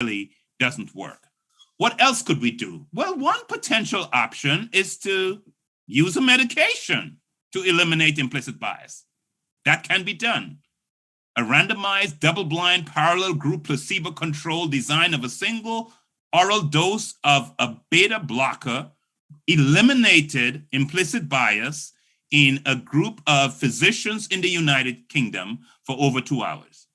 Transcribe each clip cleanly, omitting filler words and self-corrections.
really doesn't work. What else could we do? Well, one potential option is to use a medication to eliminate implicit bias. That can be done. A randomized, double-blind, parallel group, placebo-controlled design of a single oral dose of a beta blocker eliminated implicit bias in a group of physicians in the United Kingdom for over 2 hours.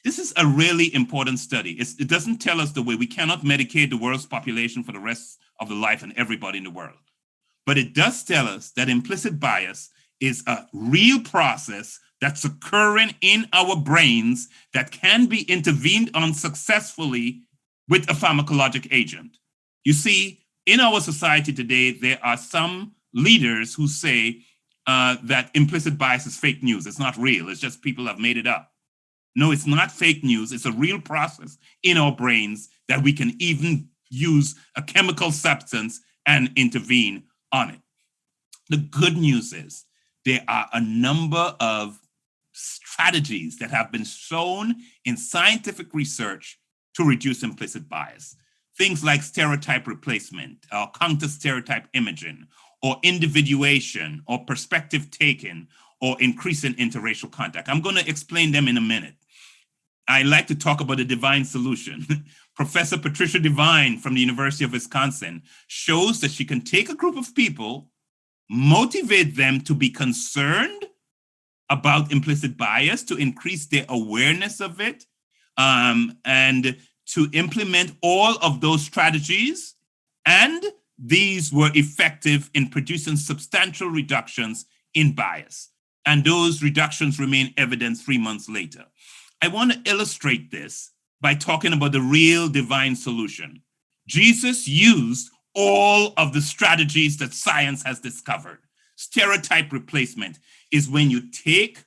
This is a really important study. It doesn't tell us the way. We cannot medicate the world's population for the rest of the life and everybody in the world. But it does tell us that implicit bias is a real process that's occurring in our brains that can be intervened on successfully with a pharmacologic agent. You see, in our society today, there are some leaders who say that implicit bias is fake news. It's not real. It's just people have made it up. No, it's not fake news. It's a real process in our brains that we can even use a chemical substance and intervene on it. The good news is there are a number of strategies that have been shown in scientific research to reduce implicit bias. Things like stereotype replacement, or counter-stereotype imaging, or individuation, or perspective taking, or increasing interracial contact. I'm going to explain them in a minute. I like to talk about the divine solution. Professor Patricia Devine from the University of Wisconsin shows that she can take a group of people, motivate them to be concerned about implicit bias, to increase their awareness of it, and to implement all of those strategies. And these were effective in producing substantial reductions in bias. And those reductions remain evident 3 months later. I want to illustrate this by talking about the real divine solution. Jesus used all of the strategies that science has discovered. Stereotype replacement is when you take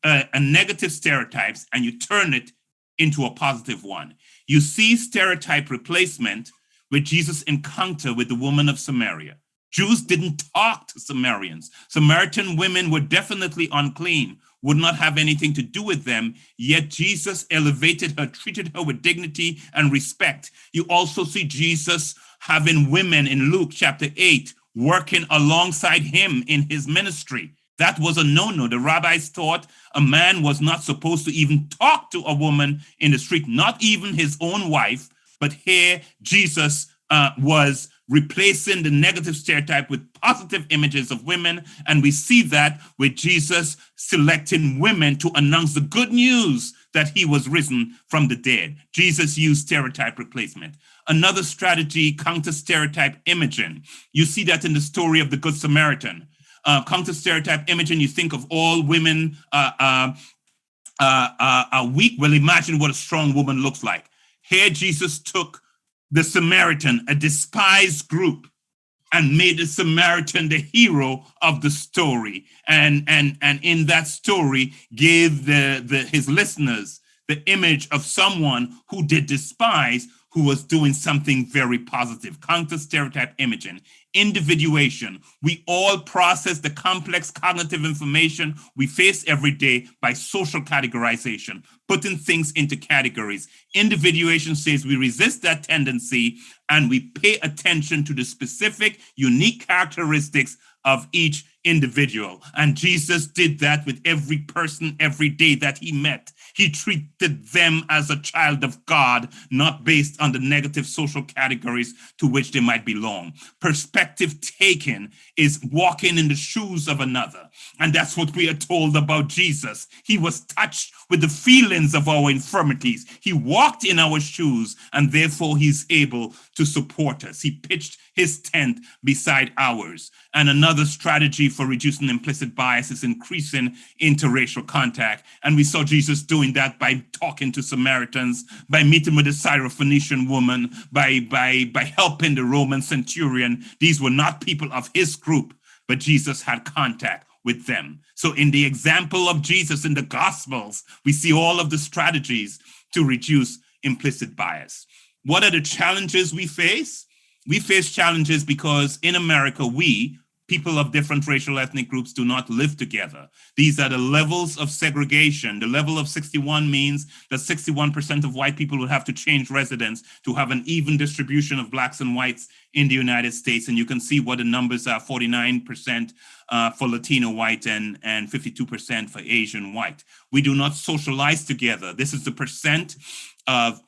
a negative stereotype and you turn it into a positive one. You see stereotype replacement with Jesus' encounter with the woman of Samaria. Jews didn't talk to Samaritans. Samaritan women were definitely unclean, would not have anything to do with them, yet Jesus elevated her, treated her with dignity and respect. You also see Jesus having women in Luke chapter 8 working alongside him in his ministry. That was a no-no. The rabbis thought a man was not supposed to even talk to a woman in the street, not even his own wife. But here Jesus was replacing the negative stereotype with positive images of women. And we see that with Jesus selecting women to announce the good news that he was risen from the dead. Jesus used stereotype replacement. Another strategy, counter-stereotype imaging. You see that in the story of the Good Samaritan. Counter-stereotype imaging, you think of all women are weak. Well, imagine what a strong woman looks like. Here, Jesus took the Samaritan, a despised group, and made the Samaritan the hero of the story. And in that story, gave his listeners the image of someone who did despise, who was doing something very positive. Counter-stereotype imaging. Individuation. We all process the complex cognitive information we face every day by social categorization, putting things into categories. Individuation says we resist that tendency and we pay attention to the specific, unique characteristics of each individual. And Jesus did that with every person every day that he met. He treated them as a child of God, not based on the negative social categories to which they might belong. Perspective taken is walking in the shoes of another. And that's what we are told about Jesus. He was touched with the feelings of our infirmities. He walked in our shoes, and therefore he's able to support us. He pitched his tent beside ours. And another strategy for reducing implicit bias is increasing interracial contact. And we saw Jesus doing that by talking to Samaritans, by meeting with the Syrophoenician woman, by helping the Roman centurion. These were not people of his group, but Jesus had contact with them. So in the example of Jesus in the Gospels, we see all of the strategies to reduce implicit bias. What are the challenges we face? We face challenges because in America, we, people of different racial ethnic groups do not live together. These are the levels of segregation. The level of 61 means that 61% of white people would have to change residence to have an even distribution of blacks and whites in the United States. And you can see what the numbers are: 49% for Latino white and 52% for Asian white. We do not socialize together. This is the percent of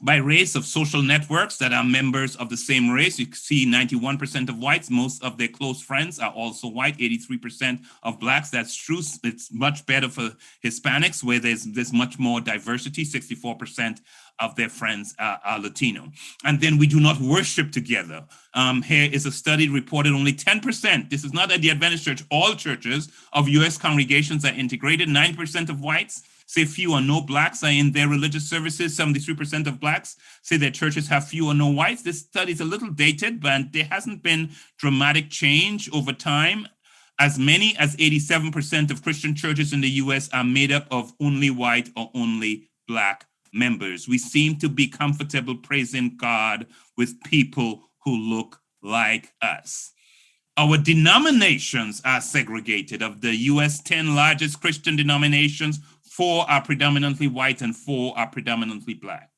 by race of social networks that are members of the same race. You see 91% of whites, most of their close friends are also white, 83% of blacks. That's true. It's much better for Hispanics, where there's much more diversity. 64% of their friends are Latino. And then we do not worship together. Here is a study reported only 10%. This is not at the Adventist church. All churches of U.S. congregations are integrated. 9% of whites say few or no blacks are in their religious services. 73% of blacks say their churches have few or no whites. This study is a little dated, but there hasn't been dramatic change over time. As many as 87% of Christian churches in the U.S. are made up of only white or only black members. We seem to be comfortable praising God with people who look like us. Our denominations are segregated. Of the U.S. 10 largest Christian denominations, 4 are predominantly white and 4 are predominantly black.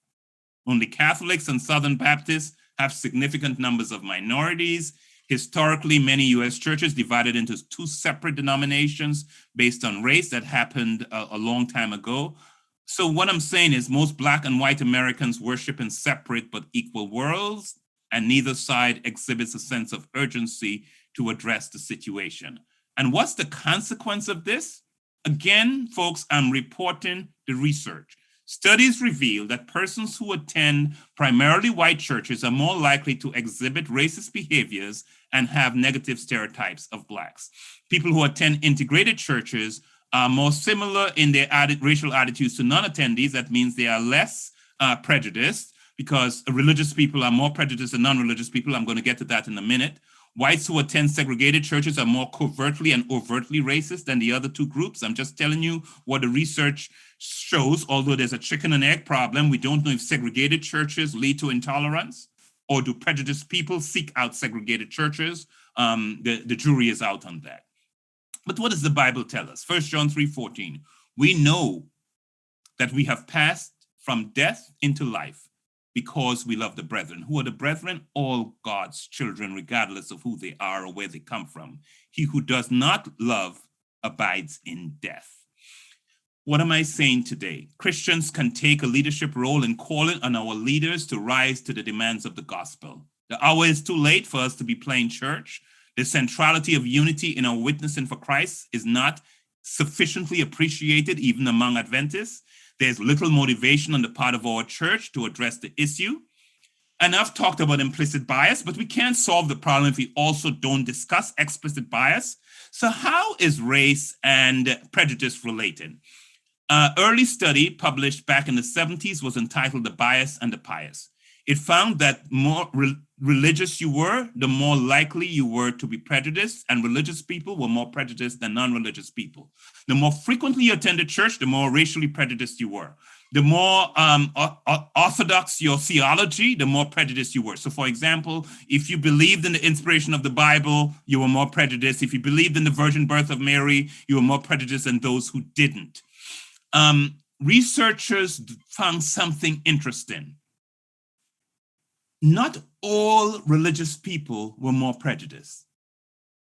Only Catholics and Southern Baptists have significant numbers of minorities. Historically, many U.S. churches divided into 2 separate denominations based on race. That happened a long time ago. So what I'm saying is most black and white Americans worship in separate but equal worlds, and neither side exhibits a sense of urgency to address the situation. And what's the consequence of this? Again, folks, I'm reporting the research. Studies reveal that persons who attend primarily white churches are more likely to exhibit racist behaviors and have negative stereotypes of blacks. People who attend integrated churches are more similar in their racial attitudes to non-attendees. That means they are less prejudiced, because religious people are more prejudiced than non-religious people. I'm going to get to that in a minute. Whites who attend segregated churches are more covertly and overtly racist than the other 2 groups. I'm just telling you what the research shows. Although there's a chicken and egg problem, we don't know if segregated churches lead to intolerance, or do prejudiced people seek out segregated churches. The jury is out on that. But what does the Bible tell us? 1 John 3:14, we know that we have passed from death into life because we love the brethren. Who are the brethren? All God's children, regardless of who they are or where they come from. He who does not love abides in death. What am I saying today? Christians can take a leadership role in calling on our leaders to rise to the demands of the gospel. The hour is too late for us to be playing church. The centrality of unity in our witnessing for Christ is not sufficiently appreciated even among Adventists. There's little motivation on the part of our church to address the issue. And I've talked about implicit bias, but we can't solve the problem if we also don't discuss explicit bias. So how is race and prejudice related? Early study published back in the 70s was entitled The Bias and the Pious. It found that more religious you were, the more likely you were to be prejudiced, and religious people were more prejudiced than non-religious people. The more frequently you attended church, the more racially prejudiced you were. The more orthodox your theology, the more prejudiced you were. So for example, if you believed in the inspiration of the Bible, you were more prejudiced. If you believed in the virgin birth of Mary, you were more prejudiced than those who didn't. Researchers found something interesting. Not all religious people were more prejudiced.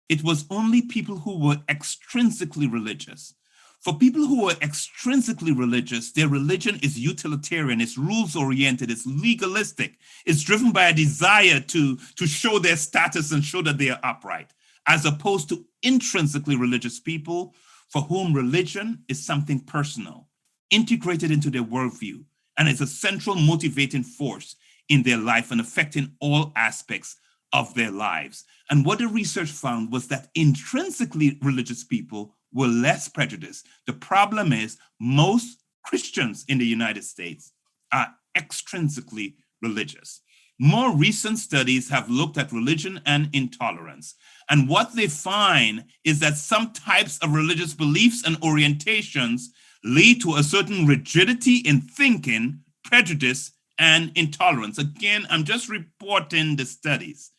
It was only people who were extrinsically religious. For people who are extrinsically religious, their religion is utilitarian, it's rules-oriented, it's legalistic, it's driven by a desire to show their status and show that they are upright, as opposed to intrinsically religious people for whom religion is something personal, integrated into their worldview, and is a central motivating force in their life and affecting all aspects of their lives. And what the research found was that intrinsically religious people were less prejudiced. The problem is most Christians in the United States are extrinsically religious. More recent studies have looked at religion and intolerance. And what they find is that some types of religious beliefs and orientations lead to a certain rigidity in thinking, prejudice, and intolerance. Again, I'm just reporting the studies.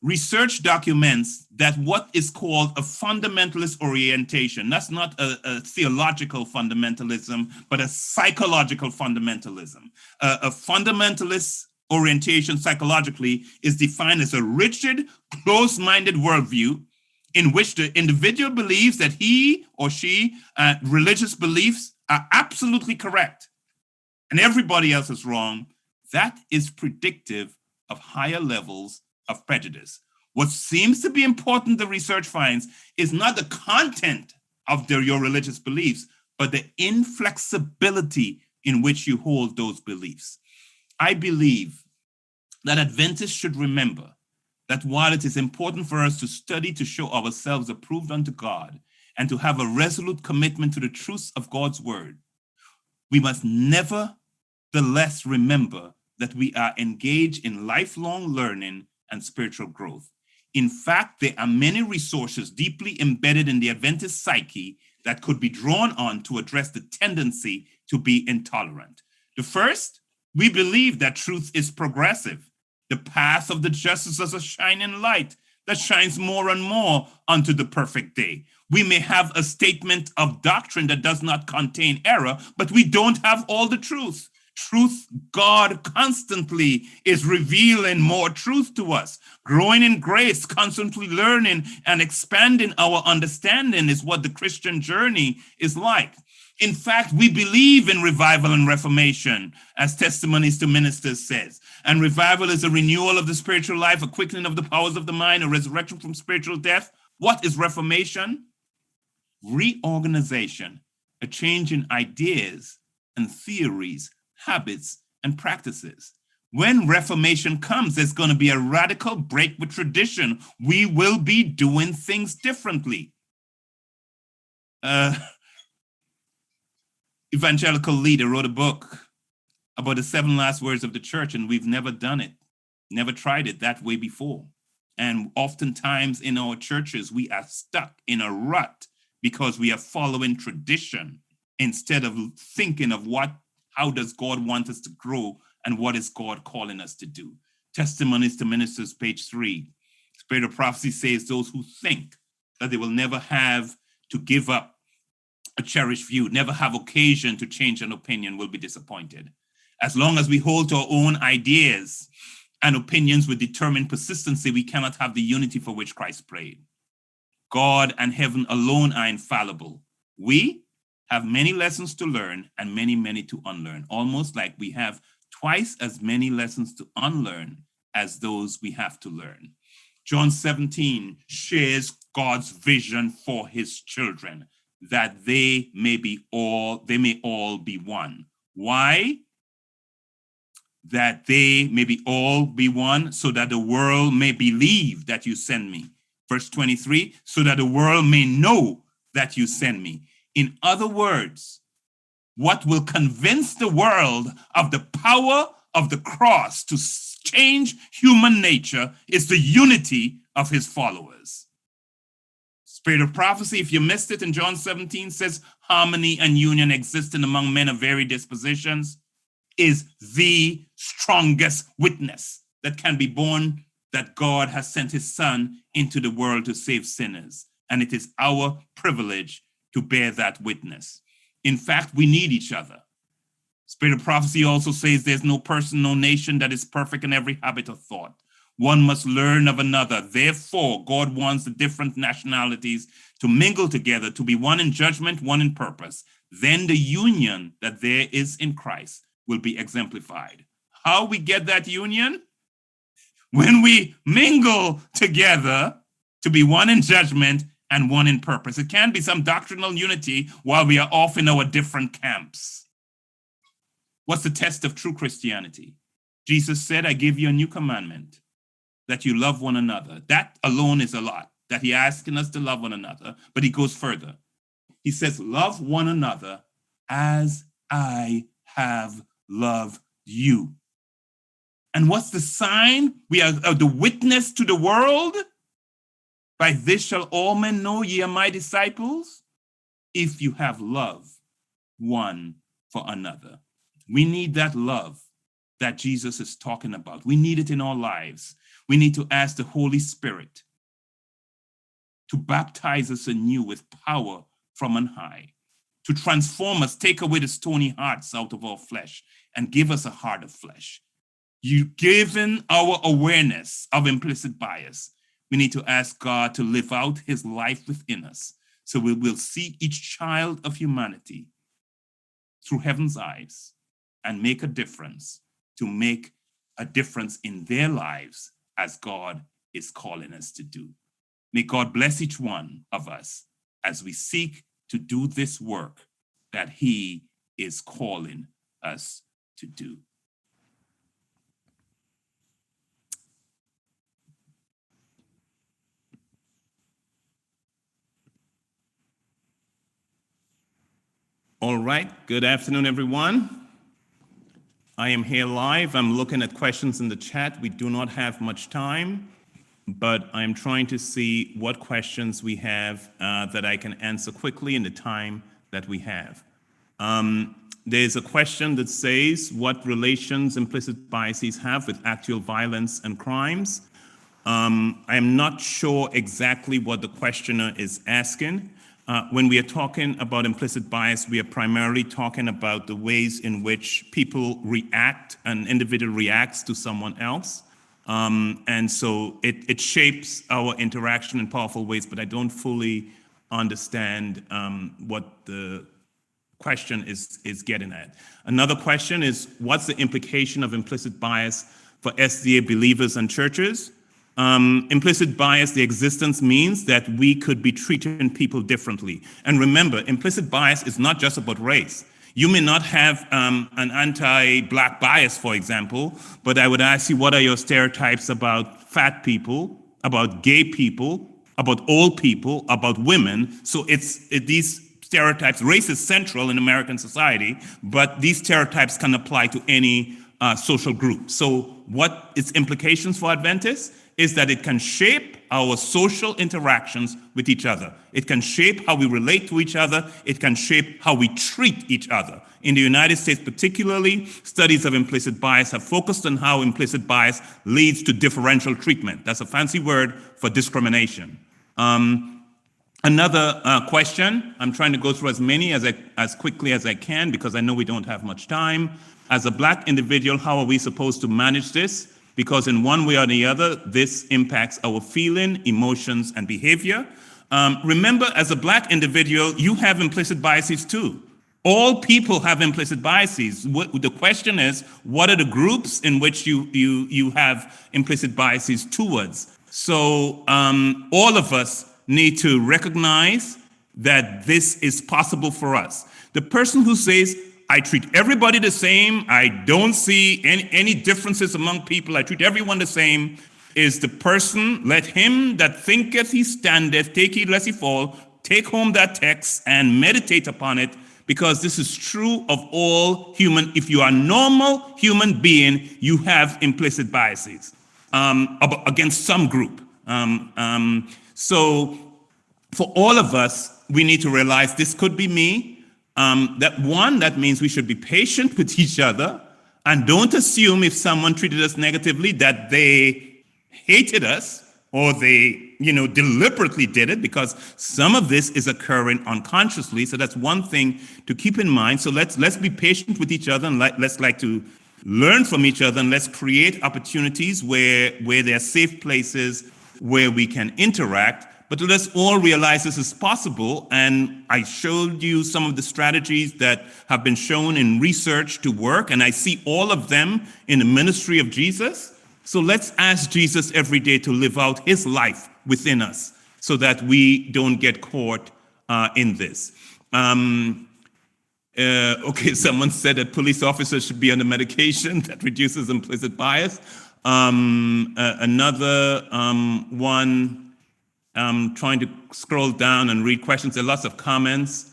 Research documents that what is called a fundamentalist orientation, that's not a theological fundamentalism, but a psychological fundamentalism. A fundamentalist orientation psychologically is defined as a rigid, closed-minded worldview in which the individual believes that he or she religious beliefs are absolutely correct and everybody else is wrong. That is predictive of higher levels of prejudice. What seems to be important, the research finds, is not the content of your religious beliefs, but the inflexibility in which you hold those beliefs. I believe that Adventists should remember that while it is important for us to study to show ourselves approved unto God and to have a resolute commitment to the truths of God's word, we must nevertheless remember that we are engaged in lifelong learning and spiritual growth. In fact, there are many resources deeply embedded in the Adventist psyche that could be drawn on to address the tendency to be intolerant. The first, we believe that truth is progressive. The path of the just is as a shining light that shines more and more unto the perfect day. We may have a statement of doctrine that does not contain error, but we don't have all the truth. Truth, God constantly is revealing more truth to us. Growing in grace, constantly learning and expanding our understanding is what the Christian journey is like. In fact, we believe in revival and reformation, as Testimonies to Ministers says. And revival is a renewal of the spiritual life, a quickening of the powers of the mind, a resurrection from spiritual death. What is reformation? Reorganization, a change in ideas and theories, habits, and practices. When reformation comes, there's going to be a radical break with tradition. We will be doing things differently. Evangelical leader wrote a book about the 7 last words of the church, and we've never done it, never tried it that way before. And oftentimes in our churches, we are stuck in a rut because we are following tradition instead of thinking of how does God want us to grow and what is God calling us to do. Testimonies to Ministers, page 3. Spirit of Prophecy says those who think that they will never have to give up a cherished view, never have occasion to change an opinion, will be disappointed. As long as we hold to our own ideas and opinions with determined persistency, we cannot have the unity for which Christ prayed. God and heaven alone are infallible. We have many lessons to learn and many, many to unlearn, almost like we have twice as many lessons to unlearn as those we have to learn. John 17 shares God's vision for his children, that they may all be one. Why? That they may be all be one, so that the world may believe that you send me. Verse 23, so that the world may know that you send me. In other words, what will convince the world of the power of the cross to change human nature is the unity of his followers. Spirit of prophecy, if you missed it in John 17, says harmony and union existing among men of varied dispositions is the strongest witness that can be borne that God has sent his son into the world to save sinners. And it is our privilege to bear that witness. In fact, we need each other. Spirit of prophecy also says there's no person, no nation that is perfect in every habit or thought. One must learn of another. Therefore, God wants the different nationalities to mingle together, to be one in judgment, one in purpose. Then the union that there is in Christ will be exemplified. How we get that union? When we mingle together to be one in judgment and one in purpose. It can be some doctrinal unity while we are off in our different camps. What's the test of true Christianity? Jesus said, I give you a new commandment, that you love one another. That alone is a lot, that he asking us to love one another, but he goes further. He says, love one another as I have loved you. And what's the sign? We are the witness to the world. By this shall all men know ye are my disciples, if you have love one for another. We need that love. that Jesus is talking about. We need it in our lives. We need to ask the Holy Spirit to baptize us anew with power from on high, to transform us, take away the stony hearts out of our flesh, and give us a heart of flesh. Given our awareness of implicit bias, we need to ask God to live out his life within us, so we will see each child of humanity through heaven's eyes and make a difference, to make a difference in their lives as God is calling us to do. May God bless each one of us as we seek to do this work that he is calling us to do. All right, good afternoon, everyone. I am here live. I'm looking at questions in the chat. We do not have much time, but I'm trying to see what questions we have that I can answer quickly in the time that we have. There's a question that says, what relations implicit biases have with actual violence and crimes? I am not sure exactly what the questioner is asking. When we are talking about implicit bias, we are primarily talking about the ways in which people react, an individual reacts to someone else. And so it shapes our interaction in powerful ways, but I don't fully understand what the question is getting at. Another question is, what's the implication of implicit bias for SDA believers and churches? Implicit bias, the existence means that we could be treating people differently. And remember, implicit bias is not just about race. You may not have an anti-Black bias, for example, but I would ask you, what are your stereotypes about fat people, about gay people, about old people, about women? So these stereotypes, race is central in American society, but these stereotypes can apply to any social group. So what its implications for Adventists is that it can shape our social interactions with each other. It can shape how we relate to each other. It can shape how we treat each other. In the United States particularly, studies of implicit bias have focused on how implicit bias leads to differential treatment. That's a fancy word for discrimination. Another question, I'm trying to go through as many as quickly as I can because I know we don't have much time. As a Black individual, how are we supposed to manage this? Because in one way or the other, this impacts our feeling, emotions, and behavior. Remember, as a Black individual, you have implicit biases too. All people have implicit biases. The question is, what are the groups in which you have implicit biases towards? So all of us need to recognize that this is possible for us. The person who says, I treat everybody the same, I don't see any differences among people, I treat everyone the same, is the person, let him that thinketh he standeth, take heed lest he fall, take home that text and meditate upon it, because this is true of all human. If you are a normal human being, you have implicit biases against some group. So for all of us, we need to realize this could be me. That means we should be patient with each other and don't assume if someone treated us negatively that they hated us or they, deliberately did it, because some of this is occurring unconsciously. So that's one thing to keep in mind. So let's be patient with each other and let's like to learn from each other, and let's create opportunities where there are safe places where we can interact. But let's all realize this is possible. And I showed you some of the strategies that have been shown in research to work, and I see all of them in the ministry of Jesus. So let's ask Jesus every day to live out his life within us so that we don't get caught in this. Okay, someone said that police officers should be on the medication that reduces implicit bias. Another one, trying to scroll down and read questions. There are lots of comments.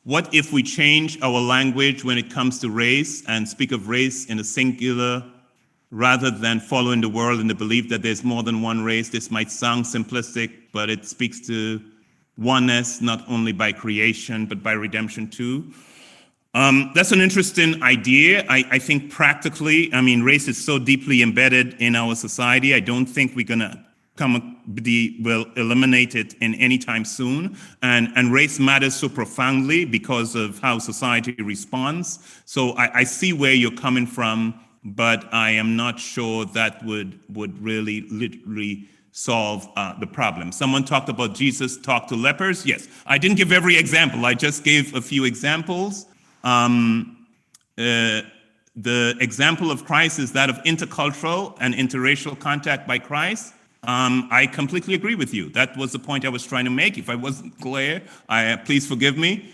What if we change our language when it comes to race and speak of race in a singular rather than following the world in the belief that there's more than one race? This might sound simplistic, but it speaks to oneness, not only by creation, but by redemption too. That's an interesting idea. I think practically, race is so deeply embedded in our society. I don't think we're going to will eliminate it in any time soon. And race matters so profoundly because of how society responds. So I see where you're coming from, but I am not sure that would really literally solve the problem. Someone talked about Jesus talked to lepers. Yes, I didn't give every example. I just gave a few examples. The example of Christ is that of intercultural and interracial contact by Christ. I completely agree with you. That was the point I was trying to make. If I wasn't clear, please forgive me.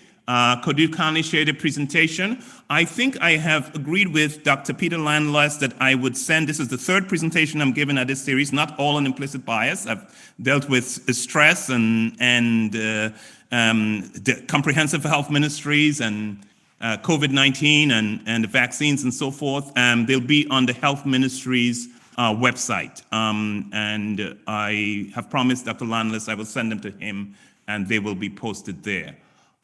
Could you kindly share the presentation? I think I have agreed with Dr. Peter Landless that I would send, this is the third presentation I'm giving at this series, not all on implicit bias. I've dealt with stress and the comprehensive health ministries and COVID-19 and the vaccines and so forth. They'll be on the health ministries website. And I have promised Dr. Landless I will send them to him and they will be posted there.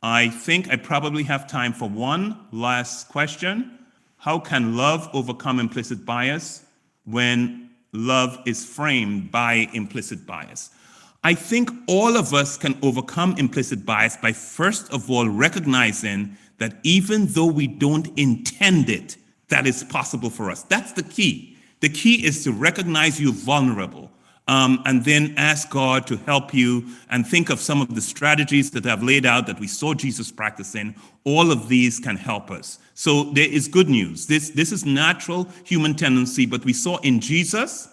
I think I probably have time for one last question. How can love overcome implicit bias when love is framed by implicit bias? I think all of us can overcome implicit bias by first of all recognizing that even though we don't intend it, that is possible for us. That's the key. The key is to recognize you're vulnerable. And then ask God to help you and think of some of the strategies that I've laid out that we saw Jesus practicing. All of these can help us. So there is good news. This is natural human tendency, but we saw in Jesus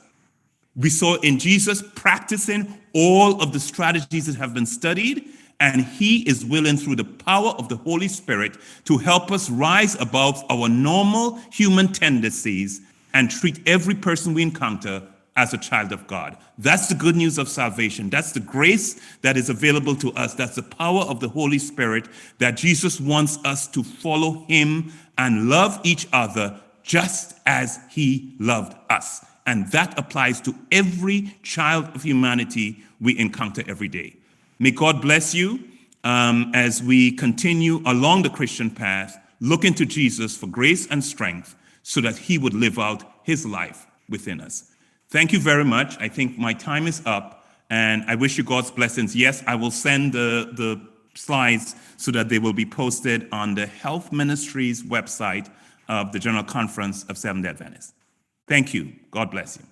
practicing all of the strategies that have been studied, and he is willing through the power of the Holy Spirit to help us rise above our normal human tendencies and treat every person we encounter as a child of God. That's the good news of salvation. That's the grace that is available to us. That's the power of the Holy Spirit that Jesus wants us to follow him and love each other just as he loved us. And that applies to every child of humanity we encounter every day. May God bless you as we continue along the Christian path, looking to Jesus for grace and strength so that he would live out his life within us. Thank you very much. I think my time is up, and I wish you God's blessings. Yes, I will send the slides so that they will be posted on the Health Ministries website of the General Conference of Seventh-day Adventists. Thank you. God bless you.